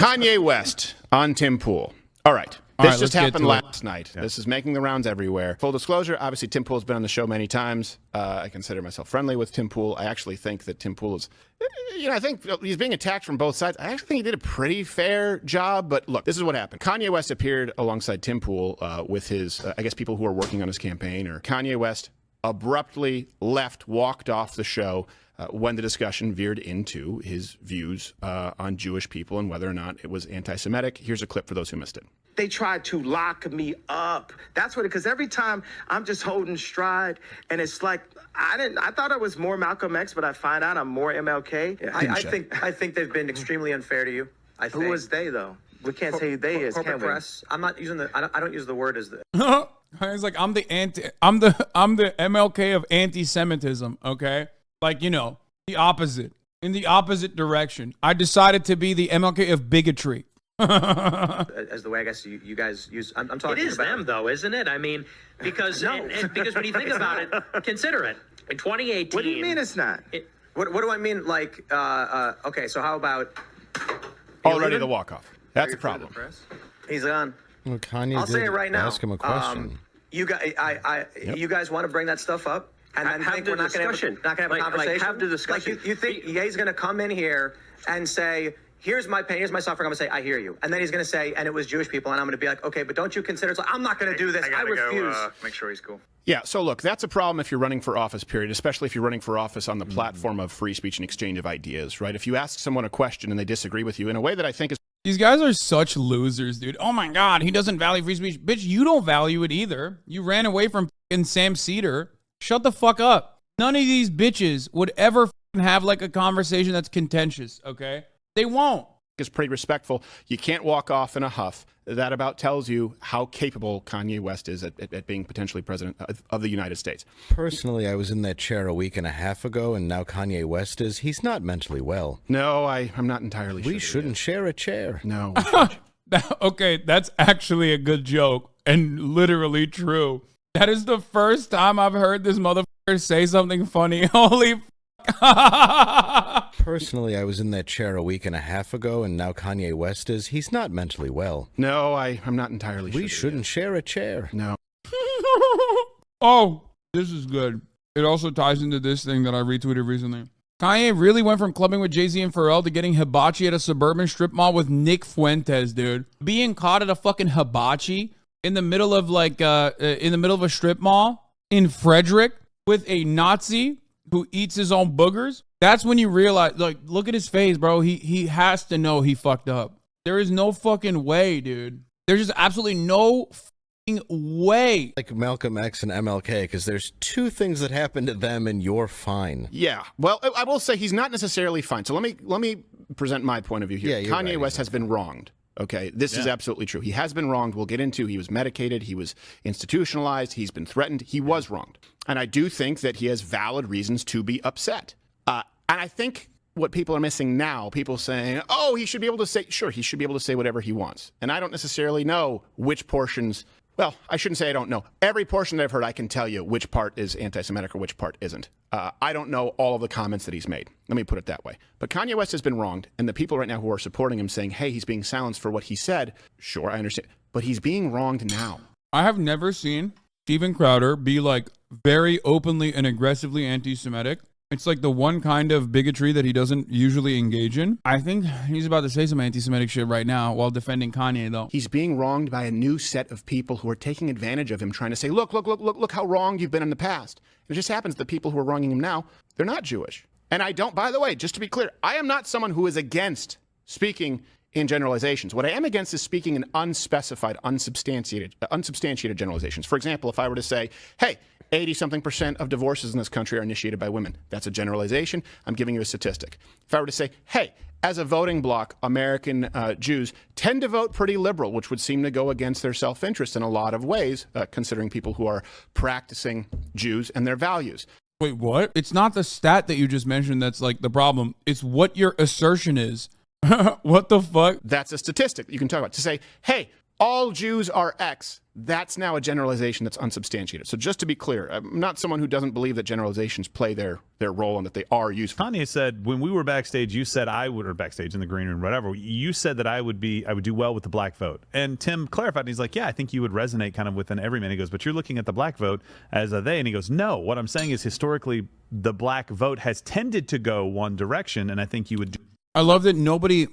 Kanye West on Tim Poole. All right. This just happened last night. Yeah. This is making the rounds everywhere. Full disclosure, obviously Tim Poole's been on the show many times. I consider myself friendly with Tim Poole. I actually think that Tim Poole is, I think he's being attacked from both sides. I actually think he did a pretty fair job. But look, this is what happened. Kanye West appeared alongside Tim Poole with his, I guess, people who are working on his campaign. Or Kanye West abruptly walked off the show when the discussion veered into his views on Jewish people and whether or not it was anti-Semitic. Here's a clip for those who missed it. They tried to lock me up. That's what, because every time I'm just holding stride, and it's like I thought I was more Malcolm X, but I find out I'm more MLK. Yeah, I think they've been extremely unfair to you. Who was they though? We can't say who they is. Corporate press. I'm not using the. I don't use the word as the. It's like I'm the MLK of anti-Semitism. Okay, like the opposite, in the opposite direction. I decided to be the MLK of bigotry. As the way I guess you guys use. I'm talking about. It is them though, isn't it? I mean, because because when you think about it, consider it. In 2018. What do you mean it's not? What do I mean? Like, okay, so how about already the walk-off? That's a problem. He's gone. Well, Kanye I'll say it right now. Ask him a question. You guys want to bring that stuff up, and then think we're not going to have a conversation. Have the discussion. Like you think he's going to come in here and say, here's my pain, here's my suffering. I'm going to say, I hear you. And then he's going to say, and it was Jewish people. And I'm going to be like, okay, but don't you consider, so I'm not going to do this. I refuse. Make sure he's cool. Yeah, so look, that's a problem if you're running for office, period, especially if you're running for office on the platform of free speech and exchange of ideas, right? If you ask someone a question and they disagree with you in a way that I think is... These guys are such losers, dude. Oh my God, he doesn't value free speech. Bitch, you don't value it either. You ran away from f***ing Sam Cedar. Shut the fuck up. None of these bitches would ever have like a conversation that's contentious, okay? They won't. Is pretty respectful. You can't walk off in a huff. That about tells you how capable Kanye West is at being potentially president of the United States. Personally, I was in that chair a week and a half ago, and now Kanye West is. He's not mentally well. No, I'm not entirely sure. We shouldn't share a chair. No. Okay, that's actually a good joke and literally true. That is the first time I've heard this motherfucker say something funny. Holy Personally, I was in that chair a week and a half ago, and now Kanye West is. He's not mentally well. No, I'm not entirely sure. We shouldn't share a chair. No. Oh, this is good. It also ties into this thing that I retweeted recently. Kanye really went from clubbing with Jay-Z and Pharrell to getting hibachi at a suburban strip mall with Nick Fuentes, dude. Being caught at a fucking hibachi in the middle of a strip mall in Frederick with a Nazi who eats his own boogers. That's when you realize, like, look at his face, bro. He has to know he fucked up. There is no fucking way, dude. There's just absolutely no fucking way. Like Malcolm X and MLK, because there's two things that happen to them and you're fine. Yeah. Well, I will say he's not necessarily fine. So let me present my point of view here. Yeah, Kanye West has been wronged. Okay, this is absolutely true. He has been wronged. We'll get into. He was medicated. He was institutionalized. He's been threatened. He was wronged. And I do think that he has valid reasons to be upset. And I think what people are missing now, people saying, oh, he should be able to say, sure, he should be able to say whatever he wants. And I don't necessarily know which portions, well, I shouldn't say I don't know. Every portion that I've heard, I can tell you which part is anti-Semitic or which part isn't. I don't know all of the comments that he's made. Let me put it that way. But Kanye West has been wronged. And the people right now who are supporting him saying, hey, he's being silenced for what he said. Sure, I understand. But he's being wronged now. I have never seen Steven Crowder be like very openly and aggressively anti-Semitic. It's like the one kind of bigotry that he doesn't usually engage in. I think he's about to say some anti-Semitic shit right now while defending Kanye, though. He's being wronged by a new set of people who are taking advantage of him, trying to say, look how wrong you've been in the past. It just happens the people who are wronging him now, they're not Jewish. And I don't, by the way, just to be clear, I am not someone who is against speaking in generalizations. What I am against is speaking in unspecified, unsubstantiated generalizations. For example, if I were to say, hey, 80-something% of divorces in this country are initiated by women. That's a generalization. I'm giving you a statistic. If I were to say, hey, as a voting bloc, American Jews tend to vote pretty liberal, which would seem to go against their self-interest in a lot of ways, considering people who are practicing Jews and their values. Wait, what? It's not the stat that you just mentioned that's like the problem. It's what your assertion is. What the fuck? That's a statistic you can talk about. To say, hey, all Jews are X. That's now a generalization that's unsubstantiated. So just to be clear, I'm not someone who doesn't believe that generalizations play their role and that they are useful. Kanye said when we were backstage, you said I would, or backstage in the green room, whatever. You said that I would do well with the black vote. And Tim clarified, and he's like, yeah, I think you would resonate kind of with an everyman. He goes, but you're looking at the black vote as a they. And he goes, no, what I'm saying is historically the black vote has tended to go one direction, and I think you would do. I love that nobody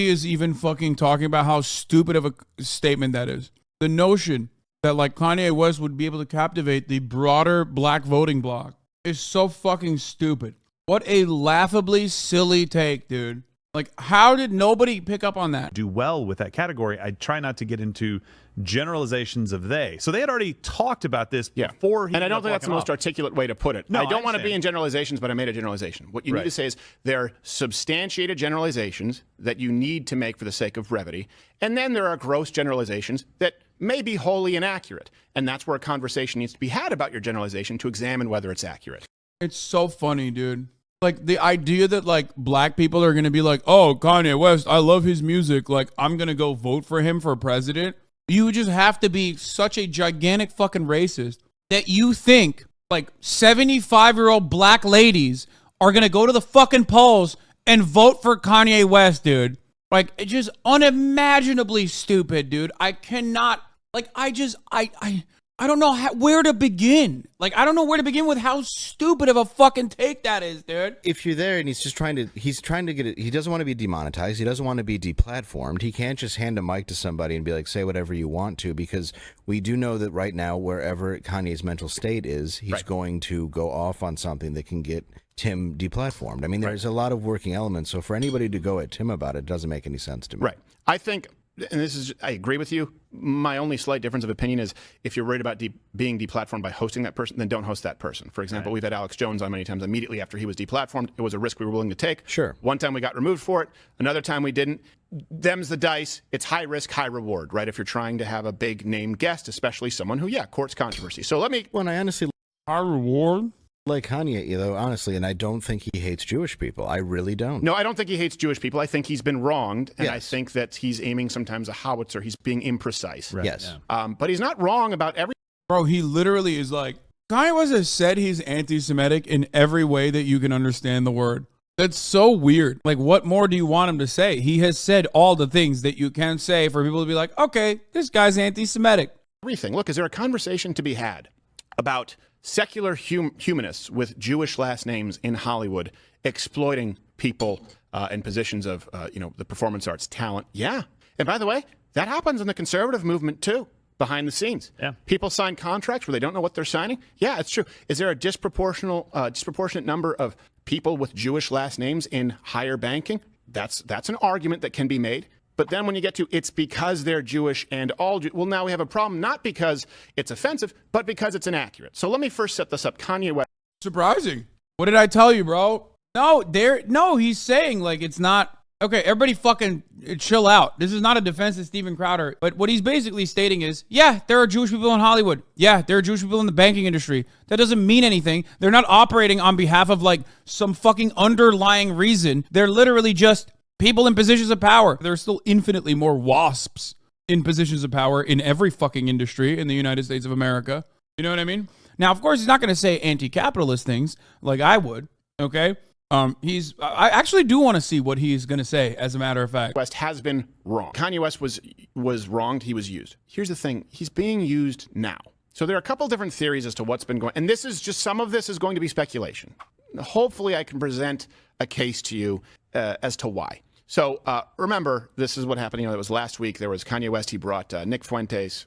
is even fucking talking about how stupid of a statement that is. The notion that like Kanye West would be able to captivate the broader black voting bloc is so fucking stupid. What a laughably silly take, dude. Like, how did nobody pick up on that? Do well with that category. I try not to get into generalizations of they. So they had already talked about this before he. And I don't think that's the most articulate way to put it. No, I don't want to be in generalizations, but I made a generalization. What you need to say is there are substantiated generalizations that you need to make for the sake of brevity, and then there are gross generalizations that may be wholly inaccurate. And that's where a conversation needs to be had about your generalization to examine whether it's accurate. It's so funny, dude. Like, the idea that, like, black people are going to be like, oh, Kanye West, I love his music. Like, I'm going to go vote for him for president. You just have to be such a gigantic fucking racist that you think, like, 75-year-old black ladies are going to go to the fucking polls and vote for Kanye West, dude. Like, it's just unimaginably stupid, dude. I cannot, like, I don't know where to begin. Like, I don't know where to begin with how stupid of a fucking take that is, dude. If you're there and he's trying to get it, he doesn't want to be demonetized. He doesn't want to be deplatformed. He can't just hand a mic to somebody and be like, say whatever you want to, because we do know that right now, wherever Kanye's mental state is, he's going to go off on something that can get Tim deplatformed. I mean, there's a lot of working elements. So for anybody to go at Tim about it doesn't make any sense to me. Right. I think, and this is, I agree with you. My only slight difference of opinion is if you're worried about being deplatformed by hosting that person, then don't host that person. For example, we've had Alex Jones on many times immediately after he was deplatformed. It was a risk we were willing to take. Sure. One time we got removed for it. Another time we didn't. Them's the dice. It's high risk, high reward, right? If you're trying to have a big name guest, especially someone who, courts controversy. So let me. Well, and I honestly High reward? like Kanye, though, honestly, and I don't think he hates Jewish people. I really don't. No, I don't think he hates Jewish people. I think he's been wronged, and I think that he's aiming sometimes a howitzer. He's being imprecise. Right. Yes. But he's not wrong about every. Bro, he literally is like, Kanye West has said he's anti-Semitic in every way that you can understand the word. That's so weird. Like, what more do you want him to say? He has said all the things that you can say for people to be like, okay, this guy's anti-Semitic. Everything. Look, is there a conversation to be had about secular humanists with Jewish last names in Hollywood exploiting people in positions of, the performance arts, talent? Yeah. And by the way, that happens in the conservative movement too, behind the scenes. Yeah. People sign contracts where they don't know what they're signing. Yeah, it's true. Is there a disproportionate number of people with Jewish last names in higher banking? That's an argument that can be made. But then when you get to it's because they're Jewish and all well, now we have a problem, not because it's offensive, but because it's inaccurate. So let me first set this up. Kanye West. Surprising. What did I tell you, bro? No, he's saying like it's not. Okay, everybody fucking chill out. This is not a defense of Steven Crowder. But what he's basically stating is, yeah, there are Jewish people in Hollywood. Yeah, there are Jewish people in the banking industry. That doesn't mean anything. They're not operating on behalf of like some fucking underlying reason. They're literally just people in positions of power. There are still infinitely more wasps in positions of power in every fucking industry in the United States of America. You know what I mean? Now, of course, he's not going to say anti-capitalist things like I would, okay? I actually do want to see what he's going to say, as a matter of fact. West has been wrong. Kanye West was wronged. He was used. Here's the thing. He's being used now. So there are a couple different theories as to what's been going on. And this is just, some of this is going to be speculation. Hopefully I can present a case to you as to why. So remember, this is what happened. It was last week. There was Kanye West. He brought Nick Fuentes,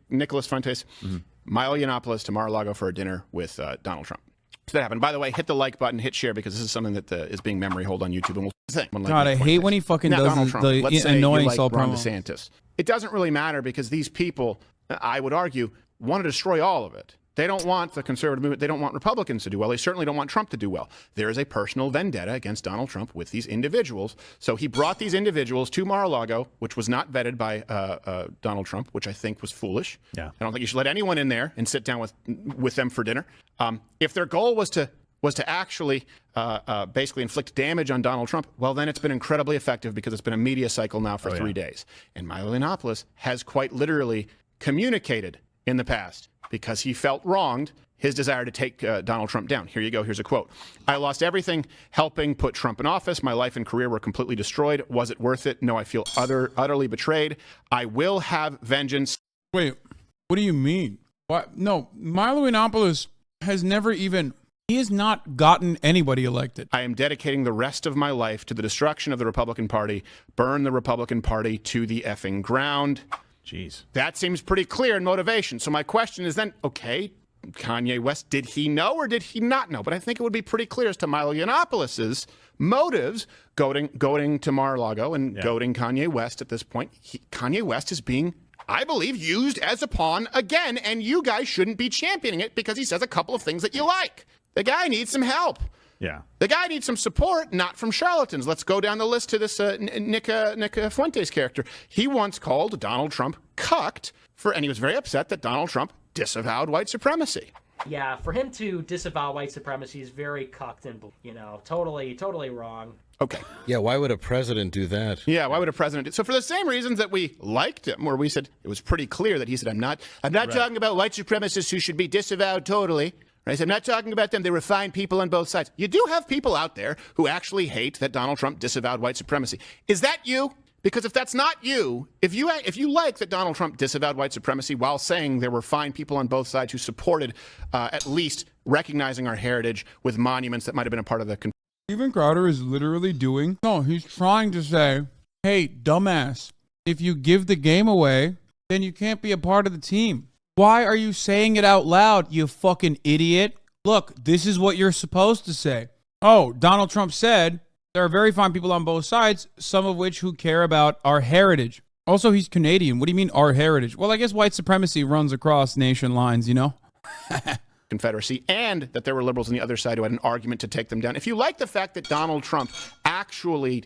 Nicholas Fuentes, Milo Yiannopoulos to Mar-a-Lago for a dinner with Donald Trump. So that happened. By the way, hit the like button, hit share, because this is something that is being memory hold on YouTube. And we'll think. God, I hate when he fucking does the annoying self promo. DeSantis. It doesn't really matter because these people, I would argue, want to destroy all of it. They don't want the conservative movement. They don't want Republicans to do well. They certainly don't want Trump to do well. There is a personal vendetta against Donald Trump with these individuals. So he brought these individuals to Mar-a-Lago, which was not vetted by Donald Trump, which I think was foolish. Yeah. I don't think you should let anyone in there and sit down with them for dinner. If their goal was to was to actually basically inflict damage on Donald Trump, well, then it's been incredibly effective because it's been a media cycle now for 3 days. And Milo Yiannopoulos has quite literally communicated in the past, because he felt wronged, his desire to take Donald Trump down. Here you go. Here's a quote. I lost everything helping put Trump in office. My life and career were completely destroyed. Was it worth it? No, I feel utterly betrayed. I will have vengeance. Wait, what do you mean? What? No, Milo Yiannopoulos has never even... He has not gotten anybody elected. I am dedicating the rest of my life to the destruction of the Republican Party. Burn the Republican Party to the effing ground. Jeez. That seems pretty clear in motivation. So my question is then, okay, Kanye West, did he know or did he not know? But I think it would be pretty clear as to Milo Yiannopoulos' motives goading to Mar-a-Lago and goading Kanye West at this point. Kanye West is being, I believe, used as a pawn again, and you guys shouldn't be championing it because he says a couple of things that you like. The guy needs some help. Yeah. The guy needs some support, not from charlatans. Let's go down the list to this Nick Fuentes character. He once called Donald Trump cucked and he was very upset that Donald Trump disavowed white supremacy. Yeah, for him to disavow white supremacy is very cucked and, totally wrong. Okay. Yeah, why would a president do that? Yeah, why would a president do so? For the same reasons that we liked him, where we said it was pretty clear that he said, I'm not talking about white supremacists who should be disavowed totally. Right? I'm not talking about them. They were fine people on both sides. You do have people out there who actually hate that Donald Trump disavowed white supremacy. Is that you? Because if that's not you, if you like that Donald Trump disavowed white supremacy while saying there were fine people on both sides who supported at least recognizing our heritage with monuments that might have been a part of the... Steven Crowder is literally he's trying to say, hey, dumbass, if you give the game away, then you can't be a part of the team. Why are you saying it out loud, you fucking idiot? Look, this is what you're supposed to say. Oh, Donald Trump said there are very fine people on both sides, some of which who care about our heritage. Also, he's Canadian. What do you mean our heritage? Well, I guess white supremacy runs across nation lines, you know? Confederacy, and that there were liberals on the other side who had an argument to take them down. If you like the fact that Donald Trump actually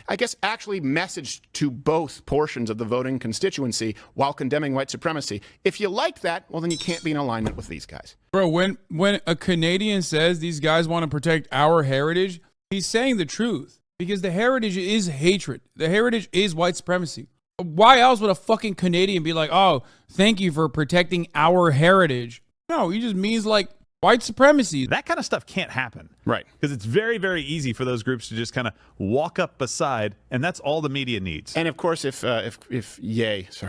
messaged to both portions of the voting constituency while condemning white supremacy, if you like that, well, then you can't be in alignment with these guys. Bro, when a Canadian says these guys want to protect our heritage, he's saying the truth, because the heritage is hatred. The heritage is white supremacy. Why else would a fucking Canadian be like, oh, thank you for protecting our heritage? No, he just means like white supremacy. That kind of stuff can't happen. Right. Because it's very, very easy for those groups to just kind of walk up beside, and that's all the media needs. And of course, if sorry,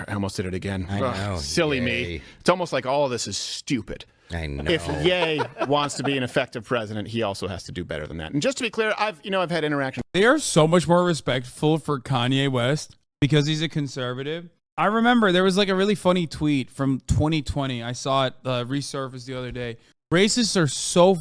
I almost did it again. I know. Silly Yay. me. It's almost like all of this is stupid. I know. If Ye wants to be an effective president, he also has to do better than that. And just to be clear, I've had interactions. They are so much more respectful for Kanye West because he's a conservative. I remember there was like a really funny tweet from 2020. I saw it resurface the other day. Racists are so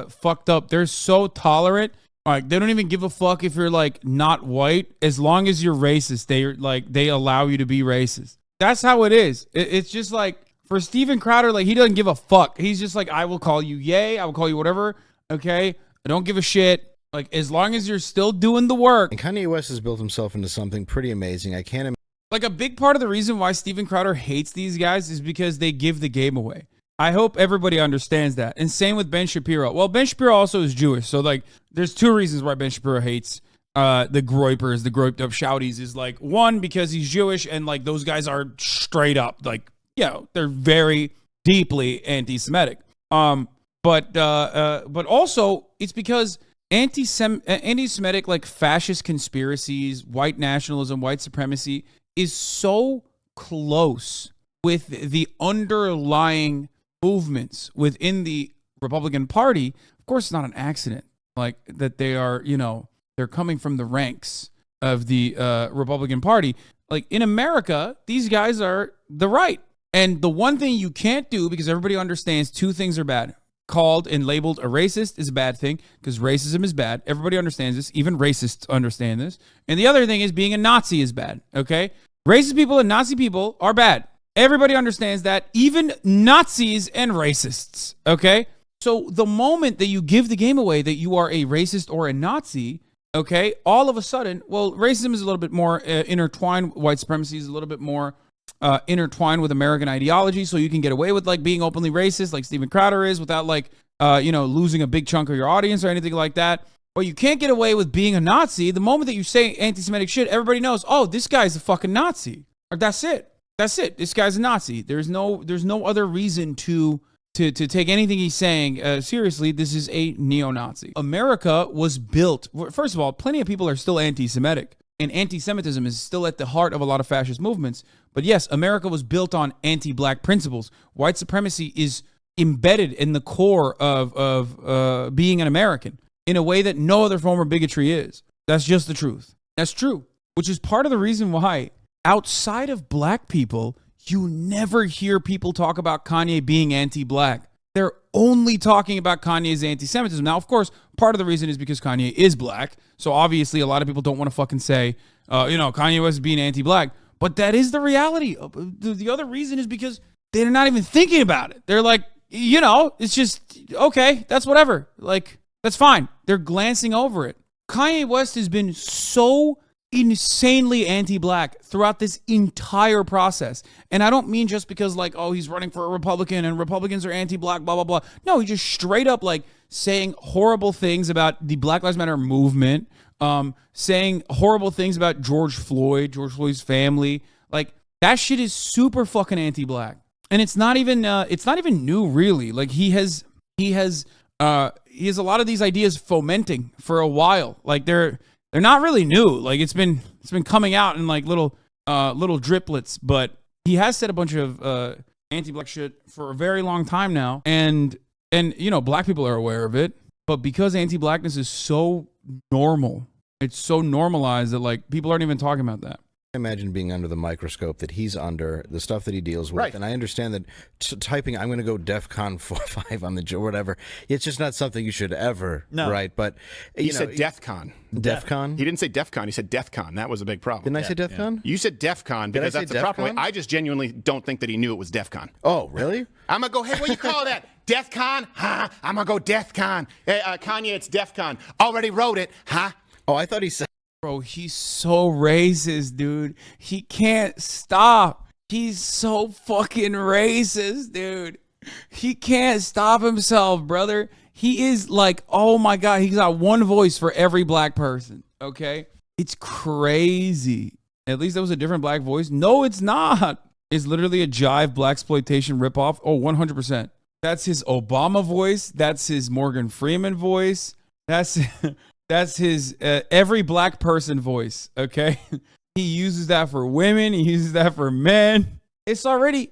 fucked up. They're so tolerant. Like, they don't even give a fuck if you're like not white. As long as you're racist, they allow you to be racist. That's how it is. It's just like for Steven Crowder, like he doesn't give a fuck. He's just like, I will call you Ye. I will call you whatever. Okay. I don't give a shit. Like, as long as you're still doing the work. And Kanye West has built himself into something pretty amazing. I can't imagine. Like, a big part of the reason why Steven Crowder hates these guys is because they give the game away. I hope everybody understands that. And same with Ben Shapiro. Well, Ben Shapiro also is Jewish. So, like, there's two reasons why Ben Shapiro hates the groypers, the groiped up shouties. Is like, one, because he's Jewish and like those guys are straight up like, they're very deeply anti-Semitic. But also it's because anti-Semitic, like fascist conspiracies, white nationalism, white supremacy is so close with the underlying movements within the Republican Party. Of course, it's not an accident like that they are, they're coming from the ranks of the Republican Party. Like in America, these guys are the right. And the one thing you can't do, because everybody understands two things are bad. Called and labeled a racist is a bad thing because racism is bad. Everybody understands this. Even racists understand this. And the other thing is being a Nazi is bad. Okay? Racist people and Nazi people are bad. Everybody understands that. Even Nazis and racists. Okay? So the moment that you give the game away that you are a racist or a Nazi, okay, all of a sudden, well, racism is a little bit more intertwined. White supremacy is a little bit more intertwined with American ideology, so you can get away with like being openly racist like Steven Crowder is without like losing a big chunk of your audience or anything like that. But you can't get away with being a Nazi. The moment that you say anti-Semitic shit, everybody knows, oh, this guy's a fucking Nazi. Or that's it. That's it. This guy's a Nazi. There's no other reason to take anything he's saying seriously. This is a neo-Nazi. America was built. First of all, plenty of people are still anti-Semitic, and anti-Semitism is still at the heart of a lot of fascist movements. But yes, America was built on anti-black principles. White supremacy is embedded in the core of being an American in a way that no other form of bigotry is. That's just the truth. That's true. Which is part of the reason why outside of black people, you never hear people talk about Kanye being anti-black. They're only talking about Kanye's anti-Semitism. Now, of course, part of the reason is because Kanye is black. So obviously a lot of people don't want to fucking say, Kanye West is being anti-black. But that is the reality. The other reason is because they're not even thinking about it. They're like, it's just, okay, that's whatever. Like, that's fine. They're glancing over it. Kanye West has been so insanely anti-black throughout this entire process. And I don't mean just because he's running for a Republican and Republicans are anti-black, blah, blah, blah. No, he just straight up saying horrible things about the Black Lives Matter movement, saying horrible things about George Floyd's family. Like, that shit is super fucking anti-black. And it's not even new, really. Like, he has a lot of these ideas fomenting for a while. Like, they're not really new. Like, it's been coming out in little driplets, but he has said a bunch of anti-black shit for a very long time now. And black people are aware of it, but because anti-blackness is so normal, it's so normalized that people aren't even talking about that. Imagine being under the microscope that he's under, the stuff that he deals with. Right. And I understand that typing, I'm going to go DEFCON 5 on the whatever. It's just not something you should ever write. But he said DEFCON. DEFCON? He didn't say DEFCON. He said DEFCON. That was a big problem. Didn't I say DEFCON? Yeah. You said DEFCON because that's the proper way. I just genuinely don't think that he knew it was DEFCON. Oh, really? I'm going to go, hey, what do you call that? DEFCON? Huh? I'm going to go DEFCON. Hey, Kanye, it's DEFCON. Already wrote it. Huh? Oh, I thought he said. Bro, he's so racist, dude. He can't stop. He's so fucking racist, dude. He can't stop himself, brother. He is oh my God, he's got one voice for every black person, okay? It's crazy. At least that was a different black voice. No, it's not. It's literally a jive blaxploitation ripoff. Oh, 100%. That's his Obama voice. That's his Morgan Freeman voice. That's his every black person voice, okay? He uses that for women. He uses that for men. It's already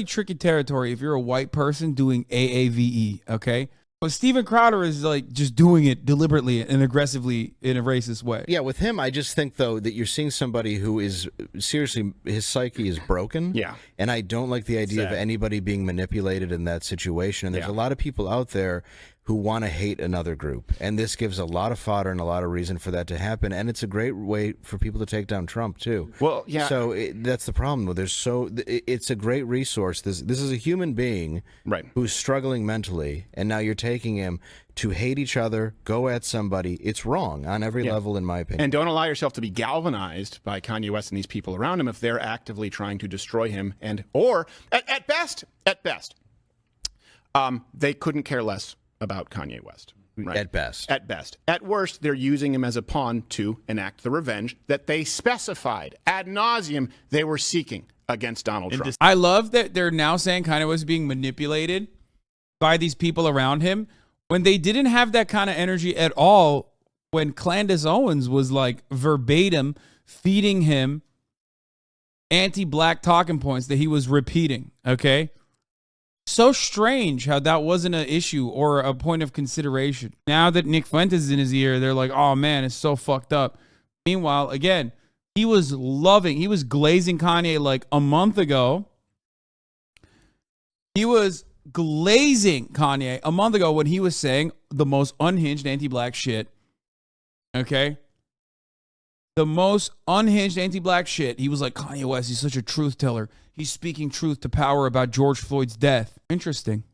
tricky territory if you're a white person doing AAVE, okay? But Steven Crowder is just doing it deliberately and aggressively in a racist way. Yeah, with him, I just think, though, that you're seeing somebody who is seriously, his psyche is broken. Yeah. And I don't like the idea of anybody being manipulated in that situation. And there's a lot of people out there who want to hate another group. And this gives a lot of fodder and a lot of reason for that to happen. And it's a great way for people to take down Trump, too. Well, yeah. So that's the problem. It's a great resource. This is a human being who's struggling mentally, and now you're taking him to hate each other, go at somebody. It's wrong on every level, in my opinion. And don't allow yourself to be galvanized by Kanye West and these people around him if they're actively trying to destroy him. Or at best, they couldn't care less about Kanye West. Right? At best. At best. At worst, they're using him as a pawn to enact the revenge that they specified ad nauseum they were seeking against Donald Trump. I love that they're now saying Kanye was being manipulated by these people around him when they didn't have that kind of energy at all when Candace Owens was verbatim feeding him anti-black talking points that he was repeating, okay? So strange how that wasn't an issue or a point of consideration. Now that Nick Fuentes is in his ear, they're like, oh man, it's so fucked up. Meanwhile, again, he was glazing Kanye a month ago. He was glazing Kanye a month ago when he was saying the most unhinged anti-black shit. Okay? The most unhinged anti-black shit. He was like, Kanye West, he's such a truth teller. He's speaking truth to power about George Floyd's death. Interesting.